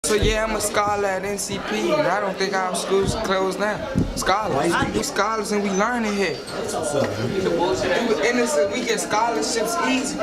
So yeah, I'm a scholar at NCP, and I don't think our school's closed now. Scholars, we scholars and we learning here. And we get scholarships easy.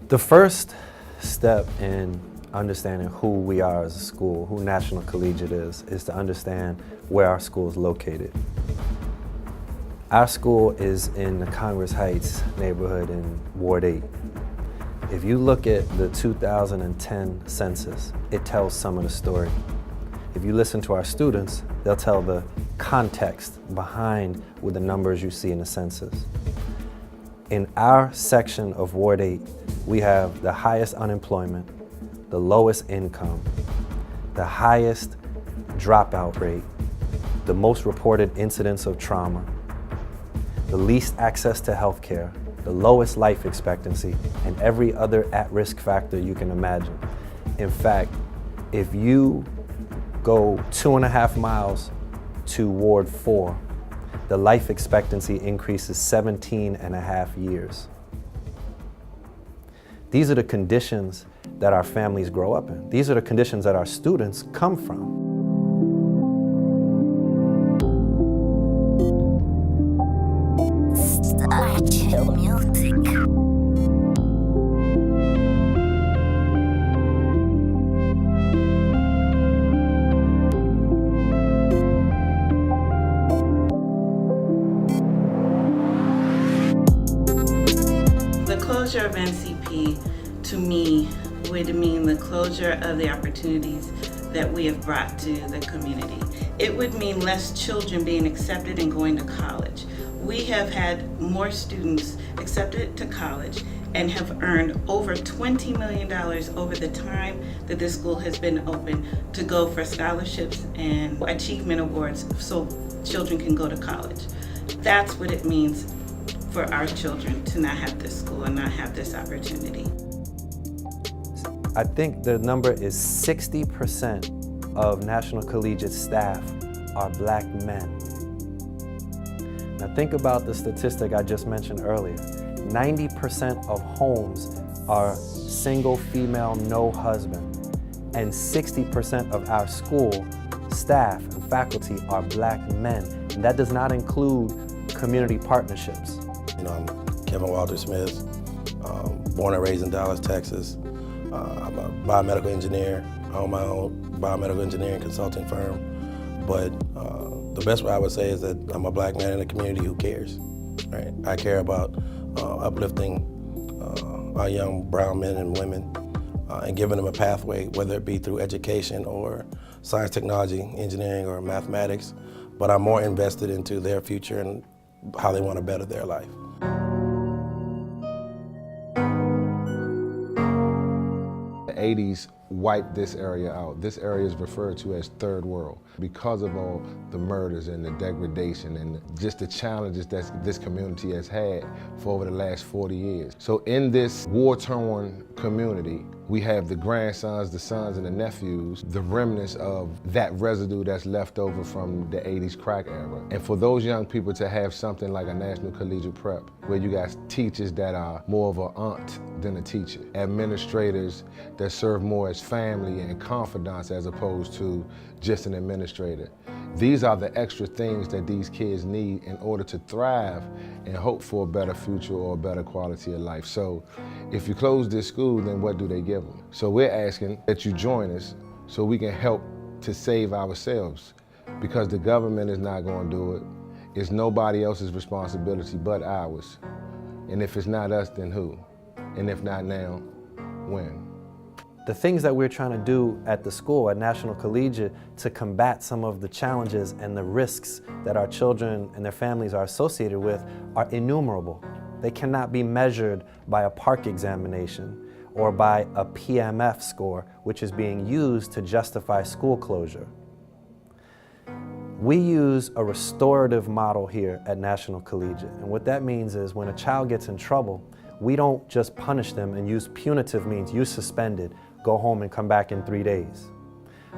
The first step in understanding who we are as a school, who National Collegiate is to understand where our school is located. Our school is in the Congress Heights neighborhood in Ward 8. If you look at the 2010 census, it tells some of the story. If you listen to our students, they'll tell the context behind with the numbers you see in the census. In our section of Ward 8, we have the highest unemployment, the lowest income, the highest dropout rate, the most reported incidents of trauma, the least access to health care, the lowest life expectancy, and every other at-risk factor you can imagine. In fact, if you go 2.5 miles to Ward 4, the life expectancy increases 17.5 years. These are the conditions that our families grow up in. These are the conditions that our students come from. The closure of NCP, to me, would mean the closure of the opportunities that we have brought to the community. It would mean less children being accepted and going to college. We have had more students accepted to college and have earned over $20 million over the time that this school has been open to go for scholarships and achievement awards so children can go to college. That's what it means for our children to not have this school and not have this opportunity. I think the number is 60% of National Collegiate staff are Black men. Now think about the statistic I just mentioned earlier. 90% of homes are single female, no husband. And 60% of our school staff and faculty are Black men. And that does not include community partnerships. I'm Kevin Walter Smith, born and raised in Dallas, Texas. I'm a biomedical engineer. I own my own biomedical engineering consulting firm. But the best way I would say is that I'm a Black man in a community who cares. Right? I care about uplifting our young brown men and women and giving them a pathway, whether it be through education or science, technology, engineering, or mathematics. But I'm more invested into their future and how they want to better their life. The 80s wiped this area out. This area is referred to as third world because of all the murders and the degradation and just the challenges that this community has had for over the last 40 years. So in this war-torn community, we have the grandsons, the sons, and the nephews, the remnants of that residue that's left over from the 80s crack era. And for those young people to have something like a National Collegiate Prep, where you got teachers that are more of an aunt than a teacher, administrators that serve more as family and confidants as opposed to just an administrator. These are the extra things that these kids need in order to thrive and hope for a better future or a better quality of life. So if you close this school, then what do they give them? So we're asking that you join us so we can help to save ourselves, because the government is not going to do it. It's nobody else's responsibility but ours. And if it's not us, then who? And if not now, when? The things that we're trying to do at the school, at National Collegiate, to combat some of the challenges and the risks that our children and their families are associated with are innumerable. They cannot be measured by a PARCC examination or by a PMF score, which is being used to justify school closure. We use a restorative model here at National Collegiate, and what that means is when a child gets in trouble, we don't just punish them and use punitive means, you suspended, go home and come back in 3 days.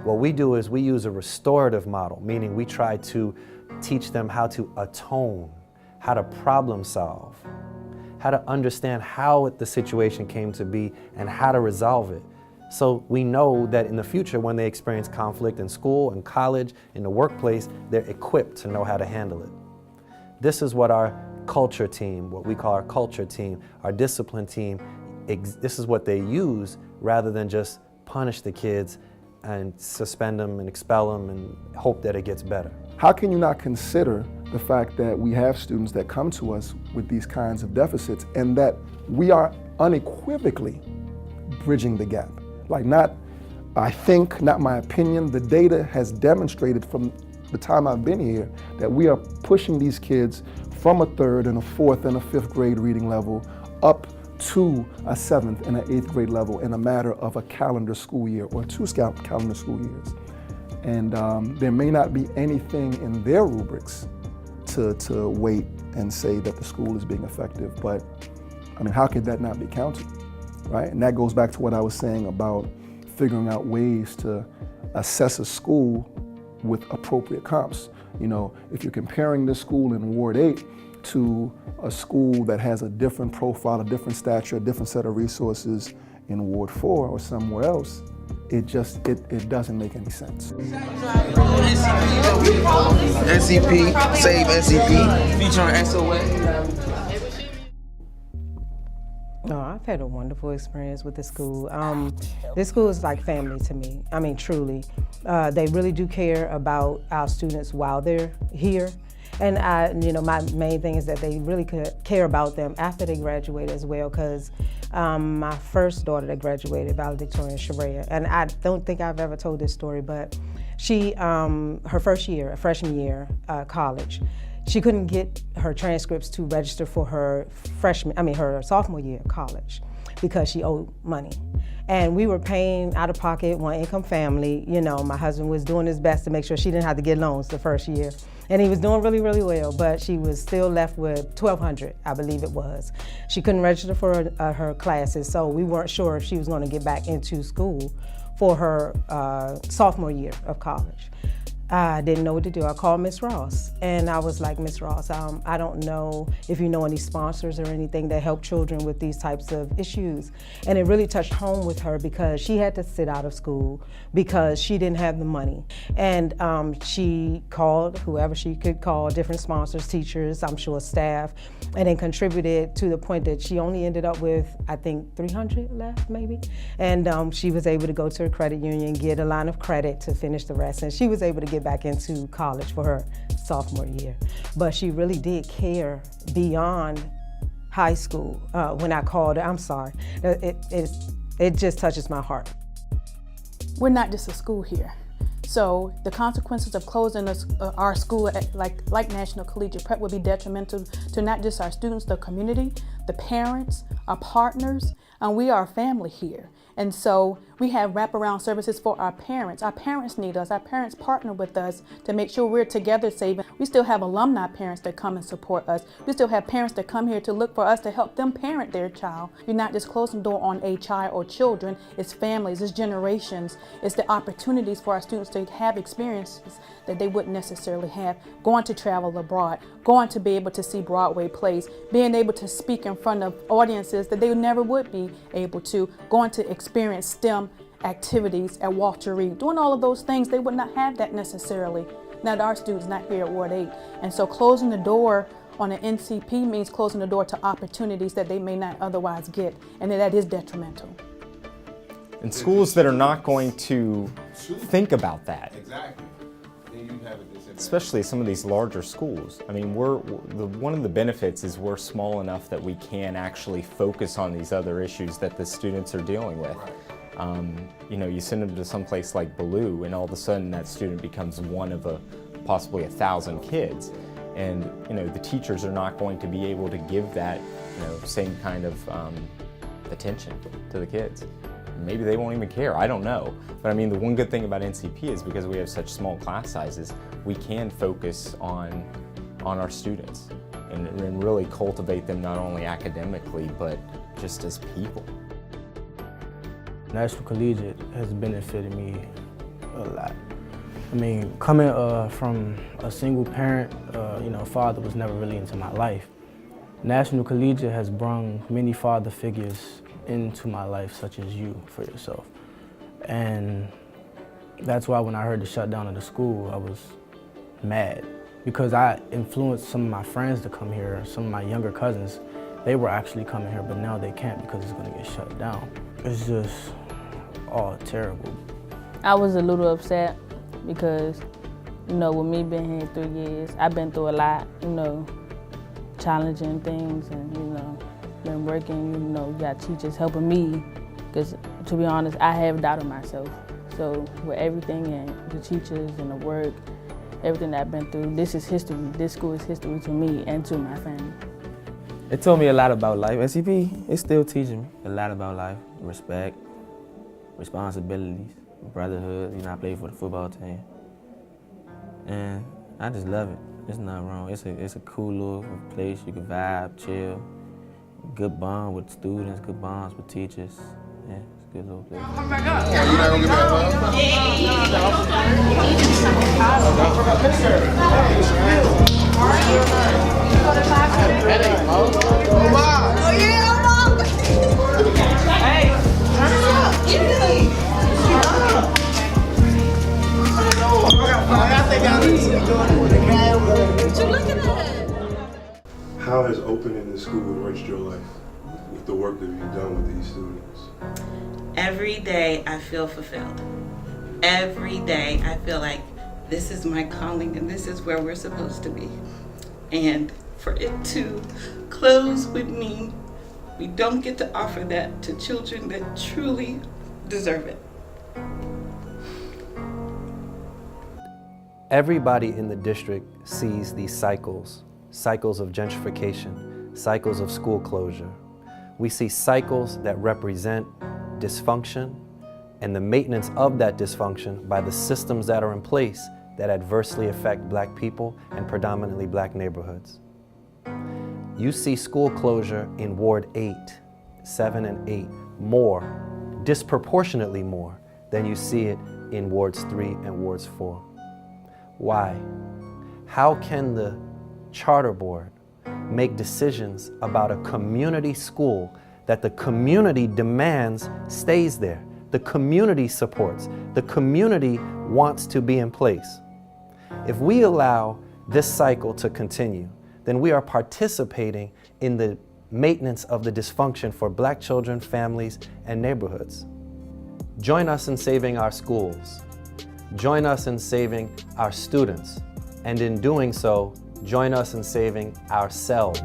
What we do is we use a restorative model, meaning we try to teach them how to atone, how to problem solve, how to understand how the situation came to be and how to resolve it. So we know that in the future when they experience conflict in school, in college, in the workplace, they're equipped to know how to handle it. This is what our culture team, what we call our culture team, our discipline team, this is what they use rather than just punish the kids and suspend them and expel them and hope that it gets better. How can you not consider the fact that we have students that come to us with these kinds of deficits and that we are unequivocally bridging the gap? Like not, I think, not my opinion, the data has demonstrated from the time I've been here that we are pushing these kids from a 3rd and a 4th and a 5th grade reading level up to a 7th and an 8th grade level in a matter of a calendar school year or 2 calendar school years. And there may not be anything in their rubrics to wait and say that the school is being effective, but I mean, how could that not be counted, right? And that goes back to what I was saying about figuring out ways to assess a school with appropriate comps. You know, if you're comparing this school in Ward 8 to a school that has a different profile, a different stature, a different set of resources in Ward 4 or somewhere else, it doesn't make any sense. NCP, Save NCP, featuring SOS. No, I've had a wonderful experience with the school. This school is like family to me. I mean, truly. They really do care about our students while they're here. And you know, my main thing is that they really care about them after they graduate as well, because my first daughter that graduated, valedictorian Shabrea, and I don't think I've ever told this story, but she, her first year, freshman year, college, she couldn't get her transcripts to register for her her sophomore year of college because she owed money. And we were paying out of pocket, one income family. You know, my husband was doing his best to make sure she didn't have to get loans the first year. And he was doing really, really well, but she was still left with $1,200, I believe it was. She couldn't register for her classes, so we weren't sure if she was gonna get back into school for her sophomore year of college. I didn't know what to do. I called Miss Ross, and I was like, Miss Ross, I don't know if you know any sponsors or anything that help children with these types of issues. And it really touched home with her because she had to sit out of school because she didn't have the money. And she called whoever she could call, different sponsors, teachers, I'm sure staff, and then contributed to the point that she only ended up with, I think, $300 left maybe. And she was able to go to her credit union, get a line of credit to finish the rest, and she was able to get back into college for her sophomore year. But she really did care beyond high school. When I called her, I'm sorry, it just touches my heart. We're not just a school here. So the consequences of closing our school like National Collegiate Prep would be detrimental to not just our students, the community, the parents, our partners, and we are a family here. And so we have wraparound services for our parents. Our parents need us. Our parents partner with us to make sure we're together saving. We still have alumni parents that come and support us. We still have parents that come here to look for us to help them parent their child. You're not just closing the door on a child or children. It's families, it's generations. It's the opportunities for our students to have experiences that they wouldn't necessarily have. Going to travel abroad, going to be able to see Broadway plays, being able to speak in front of audiences that they never would be able to, going to experience STEM activities at Walter Reed, doing all of those things. They would not have that necessarily. Now our students not here at Ward 8. And so closing the door on an NCP means closing the door to opportunities that they may not otherwise get, and that is detrimental. And schools that are not going to think about that. Exactly. Especially some of these larger schools. I mean, one of the benefits is we're small enough that we can actually focus on these other issues that the students are dealing with. Right. You know, you send them to some place like Ballou, and all of a sudden that student becomes one of possibly 1,000 kids. And, you know, the teachers are not going to be able to give that, you know, same kind of attention to the kids. Maybe they won't even care, I don't know. But I mean, the one good thing about NCP is because we have such small class sizes, we can focus on our students and really cultivate them not only academically, but just as people. National Collegiate has benefited me a lot. I mean, coming from a single parent, you know, father was never really into my life. National Collegiate has brought many father figures into my life, such as you for yourself. And that's why when I heard the shutdown of the school, I was mad, because I influenced some of my friends to come here, some of my younger cousins. They were actually coming here, but now they can't because it's gonna get shut down. It's just all terrible. I was a little upset because, you know, with me being here 3 years, I've been through a lot, you know, challenging things, and, you know, been working, you know, you got teachers helping me, because to be honest, I have doubted myself. So with everything and the teachers and the work, everything that I've been through, this is history. This school is history to me and to my family. It taught me a lot about life. NCP, it's still teaching me a lot about life, respect, responsibilities, brotherhood. You know, I play for the football team. And I just love it. It's not wrong. It's a cool little place. You can vibe, chill. Good bond with students, good bonds with teachers. Yeah, it's a good little place. Come back up. Yeah, you not gonna get back up? How has opening the school enriched your life with the work that you've done with these students? Every day I feel fulfilled. Every day I feel like this is my calling and this is where we're supposed to be. And for it to close would mean we don't get to offer that to children that truly deserve it. Everybody in the district sees these cycles of gentrification, cycles of school closure. We see cycles that represent dysfunction and the maintenance of that dysfunction by the systems that are in place that adversely affect Black people and predominantly Black neighborhoods. You see school closure in Ward 8, 7 and 8 more, disproportionately more than you see it in Wards 3 and Wards 4. Why? How can the charter board make decisions about a community school that the community demands stays there, the community supports, the community wants to be in place? If we allow this cycle to continue, then we are participating in the maintenance of the dysfunction for Black children, families, and neighborhoods. Join us in saving our schools. Join us in saving our students. And in doing so, join us in saving ourselves.